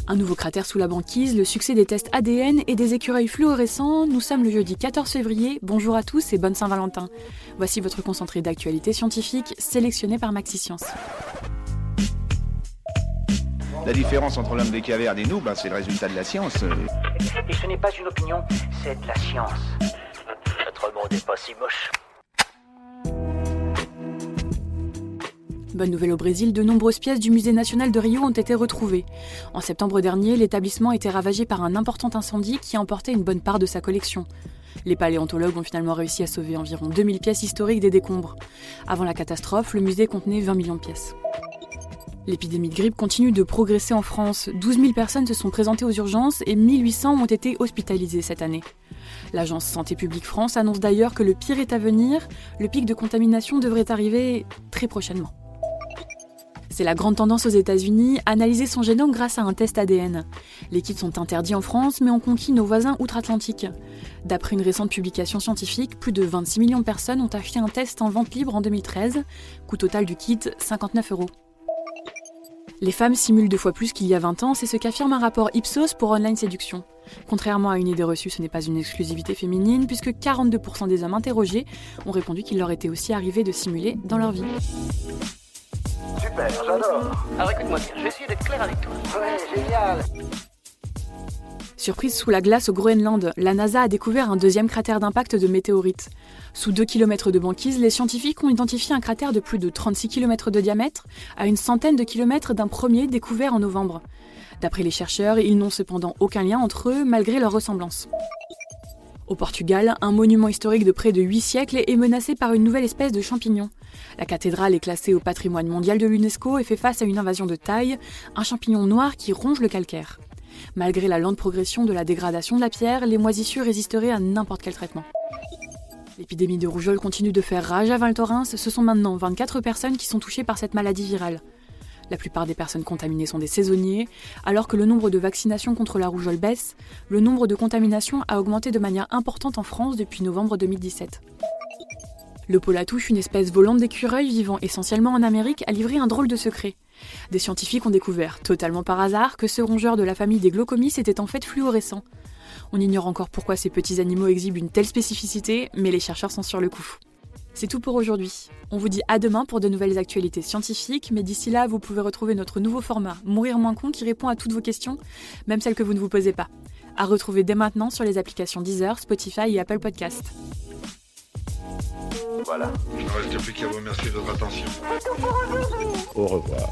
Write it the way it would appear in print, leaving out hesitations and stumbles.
Un nouveau cratère sous la banquise, le succès des tests ADN et des écureuils fluorescents. Nous sommes le jeudi 14 février. Bonjour à tous et bonne Saint-Valentin. Voici votre concentré d'actualité scientifique sélectionné par Maxi Science. La différence entre l'homme des cavernes et nous, c'est le résultat de la science. Et ce n'est pas une opinion, c'est de la science. Notre monde n'est pas si moche. Bonne nouvelle au Brésil, de nombreuses pièces du musée national de Rio ont été retrouvées. En septembre dernier, l'établissement a été ravagé par un important incendie qui a emporté une bonne part de sa collection. Les paléontologues ont finalement réussi à sauver environ 2000 pièces historiques des décombres. Avant la catastrophe, le musée contenait 20 millions de pièces. L'épidémie de grippe continue de progresser en France. 12 000 personnes se sont présentées aux urgences et 1800 ont été hospitalisées cette année. L'agence Santé publique France annonce d'ailleurs que le pire est à venir. Le pic de contamination devrait arriver très prochainement. C'est la grande tendance aux États-Unis, analyser son génome grâce à un test ADN. Les kits sont interdits en France, mais ont conquis nos voisins outre-Atlantique. D'après une récente publication scientifique, plus de 26 millions de personnes ont acheté un test en vente libre en 2013. Coût total du kit, 59 €. Les femmes simulent 2 fois plus qu'il y a 20 ans, c'est ce qu'affirme un rapport Ipsos pour Online Séduction. Contrairement à une idée reçue, ce n'est pas une exclusivité féminine, puisque 42% des hommes interrogés ont répondu qu'il leur était aussi arrivé de simuler dans leur vie. Super, j'adore. Alors écoute-moi bien, je vais essayer d'être clair avec toi. Ouais, génial. Surprise sous la glace au Groenland, la NASA a découvert un deuxième cratère d'impact de météorites. Sous 2 km de banquise, les scientifiques ont identifié un cratère de plus de 36 km de diamètre, à une centaine de kilomètres d'un premier découvert en novembre. D'après les chercheurs, ils n'ont cependant aucun lien entre eux, malgré leur ressemblance. Au Portugal, un monument historique de près de 8 siècles est menacé par une nouvelle espèce de champignon. La cathédrale est classée au patrimoine mondial de l'UNESCO et fait face à une invasion de taille, un champignon noir qui ronge le calcaire. Malgré la lente progression de la dégradation de la pierre, les moisissures résisteraient à n'importe quel traitement. L'épidémie de rougeole continue de faire rage à Val Thorens. Ce sont maintenant 24 personnes qui sont touchées par cette maladie virale. La plupart des personnes contaminées sont des saisonniers. Alors que le nombre de vaccinations contre la rougeole baisse, le nombre de contaminations a augmenté de manière importante en France depuis novembre 2017. Le Polatouche, une espèce volante d'écureuil vivant essentiellement en Amérique, a livré un drôle de secret. Des scientifiques ont découvert, totalement par hasard, que ce rongeur de la famille des Glaucomys était en fait fluorescent. On ignore encore pourquoi ces petits animaux exhibent une telle spécificité, mais les chercheurs sont sur le coup. C'est tout pour aujourd'hui. On vous dit à demain pour de nouvelles actualités scientifiques, mais d'ici là, vous pouvez retrouver notre nouveau format Mourir moins con qui répond à toutes vos questions, même celles que vous ne vous posez pas. À retrouver dès maintenant sur les applications Deezer, Spotify et Apple Podcast. Voilà. Il ne reste plus qu'à vous remercier de votre attention. Au revoir.